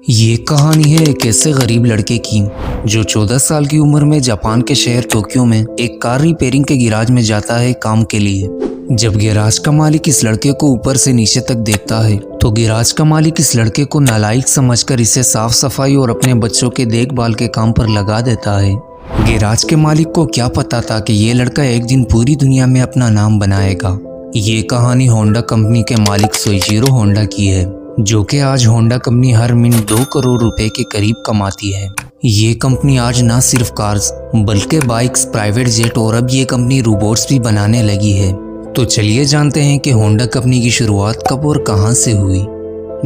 ये कहानी है एक ऐसे गरीब लड़के की जो 14 साल की उम्र में जापान के शहर टोक्यो में एक कार रिपेयरिंग के गैराज में जाता है काम के लिए। जब गैराज का मालिक इस लड़के को ऊपर से नीचे तक देखता है तो गैराज का मालिक इस लड़के को नालायक समझकर इसे साफ सफाई और अपने बच्चों के देखभाल के काम पर लगा देता है। गैराज के मालिक को क्या पता था कि ये लड़का एक दिन पूरी दुनिया में अपना नाम बनाएगा। ये कहानी होंडा कंपनी के मालिक सोइचिरो होंडा की है, जो कि आज होंडा कंपनी हर मिनट 2 करोड़ रुपए के करीब कमाती है। ये कंपनी आज ना सिर्फ कार्स बल्कि बाइक्स, प्राइवेट जेट और अब ये कंपनी रोबोट्स भी बनाने लगी है। तो चलिए जानते हैं कि होंडा कंपनी की शुरुआत कब और कहां से हुई।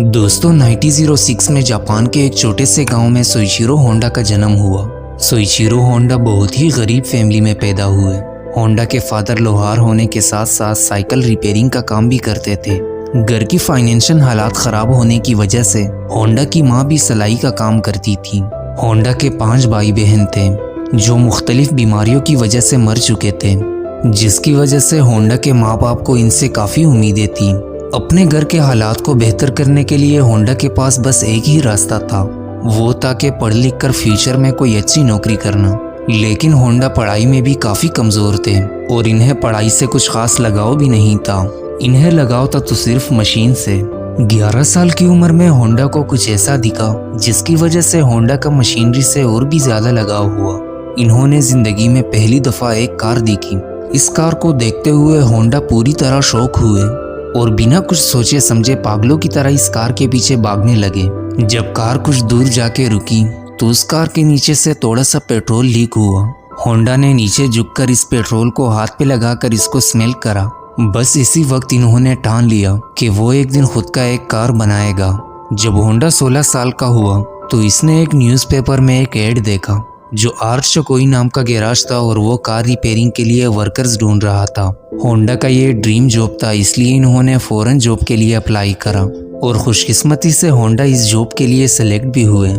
दोस्तों, 1906 में जापान के एक छोटे से गांव में सोइचिरो होंडा का जन्म हुआ। सोइचिरो होंडा बहुत ही गरीब फैमिली में पैदा हुए। होंडा के फादर लोहार होने के साथ साथ साइकिल रिपेयरिंग का काम भी करते थे। घर की फाइनेंशियल हालात खराब होने की वजह से होंडा की मां भी सिलाई का काम करती थी। होंडा के 5 भाई बहन थे जो मुख्तलिफ बीमारियों की वजह से मर चुके थे, जिसकी वजह से होंडा के माँ बाप को इनसे काफ़ी उम्मीदें थी। अपने घर के हालात को बेहतर करने के लिए होंडा के पास बस एक ही रास्ता था, वो था कि पढ़ लिख कर फ्यूचर में कोई अच्छी नौकरी करना। लेकिन होंडा पढ़ाई में भी काफ़ी कमज़ोर थे और इन्हें पढ़ाई से कुछ खास लगाव भी नहीं था। इन्हें लगाव था तो सिर्फ मशीन से। 11 साल की उम्र में होंडा को कुछ ऐसा दिखा जिसकी वजह से होंडा का मशीनरी से और भी ज़्यादा लगाव हुआ। इन्होंने ज़िंदगी में पहली दफ़ा एक कार देखी। इस कार को देखते हुए होंडा पूरी तरह शौक हुए और बिना कुछ सोचे समझे पागलों की तरह इस कार के पीछे भागने लगे। जब कार कुछ दूर जाके रुकी तो उस कार के नीचे से थोड़ा सा पेट्रोल लीक हुआ। होंडा ने नीचे झुककर इस पेट्रोल को हाथ पे लगाकर इसको स्मेल करा। बस इसी वक्त इन्होंने ठान लिया कि वो एक दिन खुद का एक कार बनाएगा। जब होंडा 16 साल का हुआ तो इसने एक न्यूज़पेपर में एक ऐड देखा जो आर्च कोई नाम का गैराज था और वो कार रिपेयरिंग के लिए वर्कर्स ढूंढ रहा था। होंडा का ये ड्रीम जॉब था, इसलिए इन्होंने फौरन जॉब के लिए अप्लाई करा और खुशकिस्मती से होंडा इस जॉब के लिए सेलेक्ट भी हुए।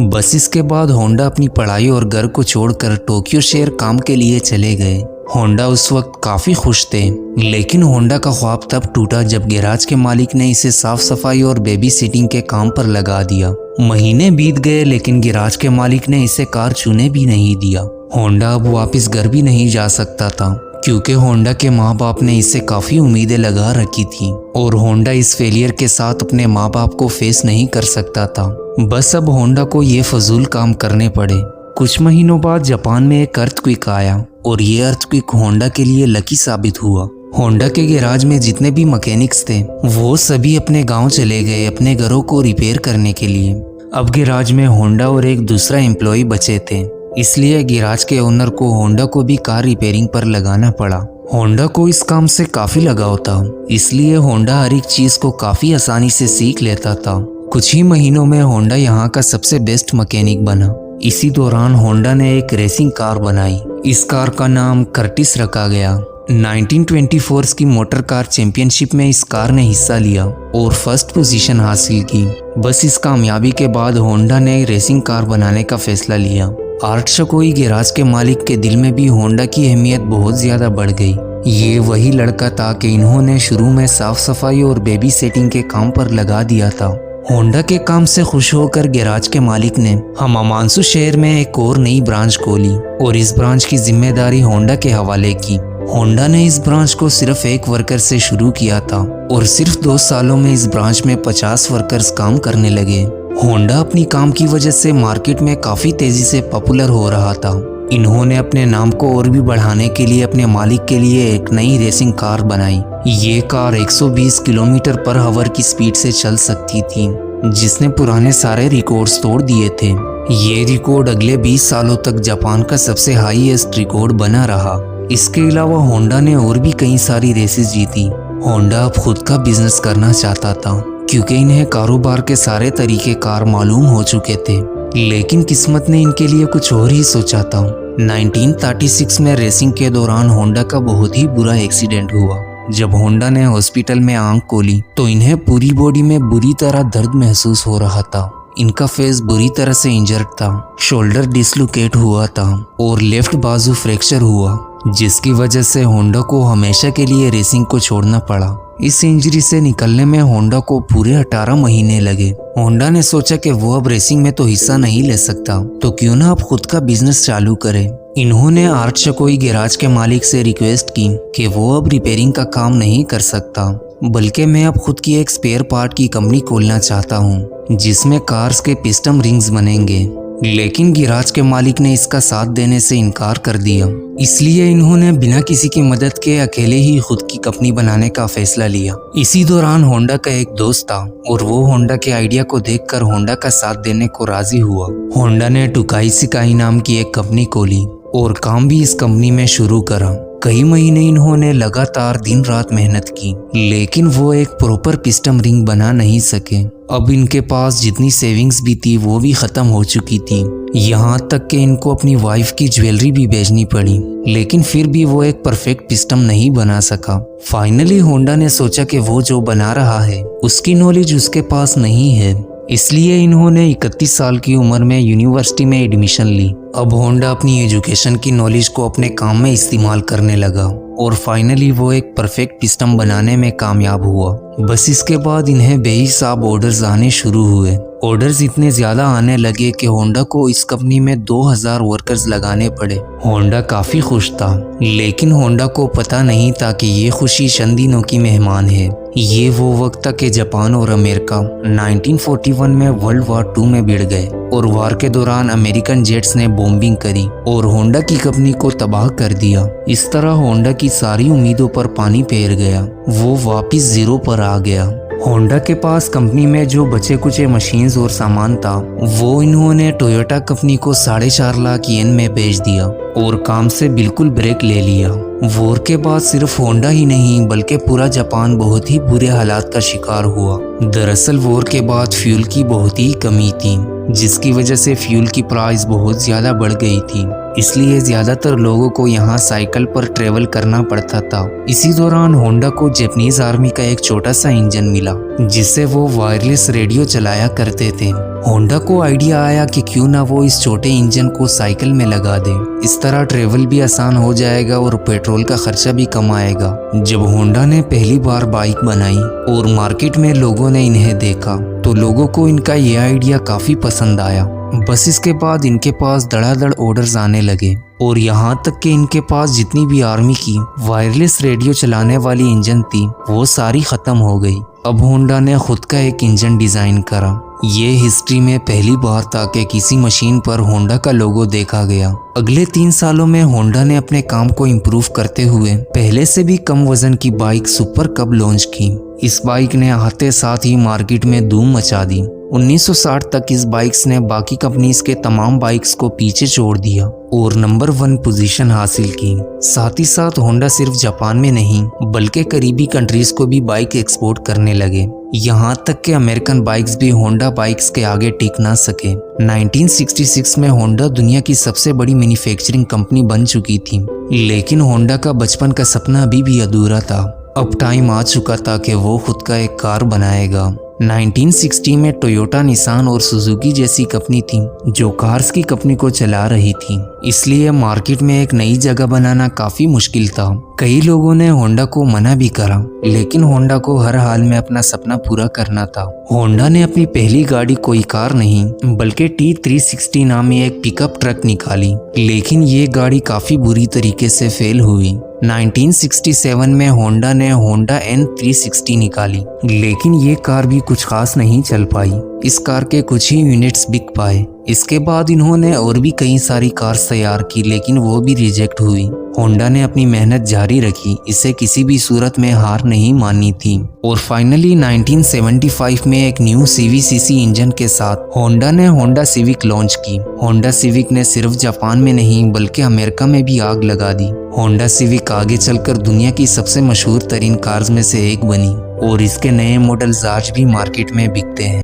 बस इसके बाद होंडा अपनी पढ़ाई और घर को छोड़कर टोक्यो शहर काम के लिए चले गए। होंडा उस वक्त काफ़ी खुश थे, लेकिन होंडा का ख्वाब तब टूटा जब गैराज के मालिक ने इसे साफ सफाई और बेबी सिटिंग के काम पर लगा दिया। महीने बीत गए लेकिन गैराज के मालिक ने इसे कार छूने भी नहीं दिया। होंडा अब वापस घर भी नहीं जा सकता था क्योंकि होंडा के माँ बाप ने इसे काफ़ी उम्मीदें लगा रखी थी और होंडा इस फेलियर के साथ अपने माँ बाप को फेस नहीं कर सकता था। बस अब होंडा को ये फजूल काम करने पड़े। कुछ महीनों बाद जापान में एक अर्थक्वेक आया और ये अर्थक्वेक होंडा के लिए लकी साबित हुआ। होंडा के गैराज में जितने भी मैकेनिक्स थे वो सभी अपने गांव चले गए अपने घरों को रिपेयर करने के लिए। अब गैराज में होंडा और एक दूसरा एम्प्लॉय बचे थे, इसलिए गैराज के ओनर को होंडा को भी कार रिपेयरिंग पर लगाना पड़ा। होंडा को इस काम से काफ़ी लगाव था, इसलिए होंडा हर एक चीज़ को काफ़ी आसानी से सीख लेता था। कुछ ही महीनों में होंडा यहाँ का सबसे बेस्ट मैकेनिक बना। इसी दौरान होंडा ने एक रेसिंग कार बनाई। इस कार का नाम कर्टिस रखा गया। 1924 की मोटर कार चैंपियनशिप में इस कार ने हिस्सा लिया और फर्स्ट पोजीशन हासिल की। बस इस कामयाबी के बाद होंडा ने रेसिंग कार बनाने का फैसला लिया। आर्ट शकोई गैराज के मालिक के दिल में भी होंडा की अहमियत बहुत ज़्यादा बढ़ गई। ये वही लड़का था कि इन्होंने शुरू में साफ सफाई और बेबी सेटिंग के काम पर लगा दिया था। होंडा के काम से खुश होकर गैराज के मालिक ने हमामांसु शहर में एक और नई ब्रांच खोली और इस ब्रांच की जिम्मेदारी होंडा के हवाले की। होंडा ने इस ब्रांच को सिर्फ एक वर्कर से शुरू किया था और सिर्फ 2 सालों में इस ब्रांच में 50 वर्कर्स काम करने लगे। होंडा अपनी काम की वजह से मार्केट में काफ़ी तेज़ी से पॉपुलर हो रहा था। इन्होंने अपने नाम को और भी बढ़ाने के लिए अपने मालिक के लिए एक नई रेसिंग कार बनाई। ये कार 120 किलोमीटर पर आवर की स्पीड से चल सकती थी, जिसने पुराने सारे रिकॉर्ड्स तोड़ दिए थे। ये रिकॉर्ड अगले 20 सालों तक जापान का सबसे हाईएस्ट रिकॉर्ड बना रहा। इसके अलावा होंडा ने और भी कई सारी रेसेस जीती। होंडा अब खुद का बिजनेस करना चाहता था क्योंकि इन्हें कारोबार के सारे तरीके कार मालूम हो चुके थे, लेकिन किस्मत ने इनके लिए कुछ और ही सोचा था। 1936 में रेसिंग के दौरान होंडा का बहुत ही बुरा एक्सीडेंट हुआ। जब होंडा ने हॉस्पिटल में आंख खोली तो इन्हें पूरी बॉडी में बुरी तरह दर्द महसूस हो रहा था। इनका फेस बुरी तरह से इंजर्ड था, शोल्डर डिसलोकेट हुआ था और लेफ्ट बाजू फ्रैक्चर हुआ, जिसकी वजह से होंडा को हमेशा के लिए रेसिंग को छोड़ना पड़ा। इस इंजरी से निकलने में होंडा को पूरे 18 महीने लगे। होंडा ने सोचा कि वो अब रेसिंग में तो हिस्सा नहीं ले सकता, तो क्यों ना अब खुद का बिजनेस चालू करे। इन्होंने आर्ट शकोई गैराज के मालिक से रिक्वेस्ट की कि वो अब रिपेयरिंग का काम नहीं कर सकता, बल्कि मैं अब खुद की एक स्पेयर पार्ट की कंपनी खोलना चाहता हूँ जिसमें कार्स के पिस्टन रिंग्स बनेंगे। लेकिन गैराज के मालिक ने इसका साथ देने से इनकार कर दिया। इसलिए इन्होंने बिना किसी की मदद के अकेले ही खुद की कंपनी बनाने का फैसला लिया। इसी दौरान होंडा का एक दोस्त था और वो होंडा के आइडिया को देखकर होंडा का साथ देने को राजी हुआ। होंडा ने टुकाई सिकाई नाम की एक कंपनी खोली और काम भी इस कंपनी में शुरू करा। कई महीने इन्होंने लगातार दिन रात मेहनत की, लेकिन वो एक प्रॉपर पिस्टन रिंग बना नहीं सके। अब इनके पास जितनी सेविंग्स भी थी वो भी खत्म हो चुकी थी। यहाँ तक कि इनको अपनी वाइफ की ज्वेलरी भी बेचनी पड़ी, लेकिन फिर भी वो एक परफेक्ट पिस्टन नहीं बना सका। फाइनली होंडा ने सोचा कि वो जो बना रहा है उसकी नॉलेज उसके पास नहीं है, इसलिए इन्होंने 31 साल की उम्र में यूनिवर्सिटी में एडमिशन ली। अब होंडा अपनी एजुकेशन की नॉलेज को अपने काम में इस्तेमाल करने लगा और फाइनली वो एक परफेक्ट पिस्टन बनाने में कामयाब हुआ। बस इसके बाद इन्हें बेहिसाब ऑर्डर्स आने शुरू हुए। ऑर्डर्स इतने ज्यादा आने लगे कि होंडा को इस कंपनी में 2000 वर्कर्स लगाने पड़े। होंडा काफी खुश था, लेकिन होंडा को पता नहीं था कि ये खुशी चंद दिनों की मेहमान है। ये वो वक्त था कि जापान और अमेरिका 1941 में वर्ल्ड वॉर 2 में भिड़ गए और वार के दौरान अमेरिकन जेट्स ने बॉम्बिंग करी और होंडा की कंपनी को तबाह कर दिया। इस तरह होंडा की सारी उम्मीदों पर पानी फेर गया। वो वापिस जीरो पर आ गया। होंडा के पास कंपनी में जो बचे कुचे मशीन्स और सामान था वो इन्होंने टोयोटा कंपनी को 4.5 लाख येन में बेच दिया और काम से बिल्कुल ब्रेक ले लिया। वॉर के बाद सिर्फ होंडा ही नहीं बल्कि पूरा जापान बहुत ही बुरे हालात का शिकार हुआ। दरअसल वॉर के बाद फ्यूल की बहुत ही कमी थी, जिसकी वजह से फ्यूल की प्राइस बहुत ज्यादा बढ़ गई थी। इसलिए ज्यादातर लोगों को यहाँ साइकिल पर ट्रेवल करना पड़ता था। इसी दौरान होंडा को जापानीज आर्मी का एक छोटा सा इंजन मिला जिससे वो वायरलेस रेडियो चलाया करते थे। होंडा को आइडिया आया कि क्यों ना वो इस छोटे इंजन को साइकिल में लगा दे। इस तरह ट्रेवल भी आसान हो जाएगा और पेट्रोल का खर्चा भी कम आएगा। जब होंडा ने पहली बार बाइक बनाई और मार्केट में लोगों ने इन्हें देखा तो लोगों को इनका ये आइडिया काफी पसंद आया। बस इसके बाद इनके पास धड़ाधड़ ऑर्डर्स आने लगे और यहाँ तक कि इनके पास जितनी भी आर्मी की वायरलेस रेडियो चलाने वाली इंजन थी वो सारी खत्म हो गई। अब होंडा ने खुद का एक इंजन डिजाइन करा। ये हिस्ट्री में पहली बार था कि किसी मशीन पर होंडा का लोगो देखा गया। अगले 3 सालों में होंडा ने अपने काम को इम्प्रूव करते हुए पहले से भी कम वजन की बाइक सुपर कब लॉन्च की। इस बाइक ने आते साथ ही मार्केट में धूम मचा दी। 1960 तक इस बाइक्स ने बाकी कंपनीज के तमाम बाइक्स को पीछे छोड़ दिया और नंबर 1 पोजीशन हासिल की। साथ ही साथ होंडा सिर्फ जापान में नहीं बल्कि करीबी कंट्रीज को भी बाइक एक्सपोर्ट करने लगे। यहाँ तक कि अमेरिकन बाइक्स भी होंडा बाइक्स के आगे टिक ना सके। 1966 में होंडा दुनिया की सबसे बड़ी मैन्युफैक्चरिंग कंपनी बन चुकी थी, लेकिन होंडा का बचपन का सपना अभी भी अधूरा था। अब टाइम आ चुका था कि वो खुद का एक कार बनाएगा। 1960 में टोयोटा, निसान और सुजुकी जैसी कंपनी थी जो कार्स की कंपनी को चला रही थी, इसलिए मार्केट में एक नई जगह बनाना काफी मुश्किल था। कई लोगों ने होंडा को मना भी करा, लेकिन होंडा को हर हाल में अपना सपना पूरा करना था। होंडा ने अपनी पहली गाड़ी कोई कार नहीं बल्कि T360 नामी एक पिकअप ट्रक निकाली, लेकिन ये गाड़ी काफी बुरी तरीके से फेल हुई। 1967 में होंडा ने होंडा N360 निकाली, लेकिन ये कार भी कुछ खास नहीं चल पाई। इस कार के कुछ ही यूनिट्स बिक पाए। इसके बाद इन्होंने और भी कई सारी कार्स तैयार की, लेकिन वो भी रिजेक्ट हुई। होंडा ने अपनी मेहनत जारी रखी, इसे किसी भी सूरत में हार नहीं माननी थी और फाइनली 1975 में एक न्यू CVCC इंजन के साथ होंडा ने होंडा सिविक लॉन्च की। होंडा सिविक ने सिर्फ जापान में नहीं बल्कि अमेरिका में भी आग लगा दी। होंडा सिविक आगे चलकर दुनिया की सबसे मशहूर तरीन कार्स में से एक बनी और इसके नए मॉडल्स आज भी मार्केट में बिकते हैं।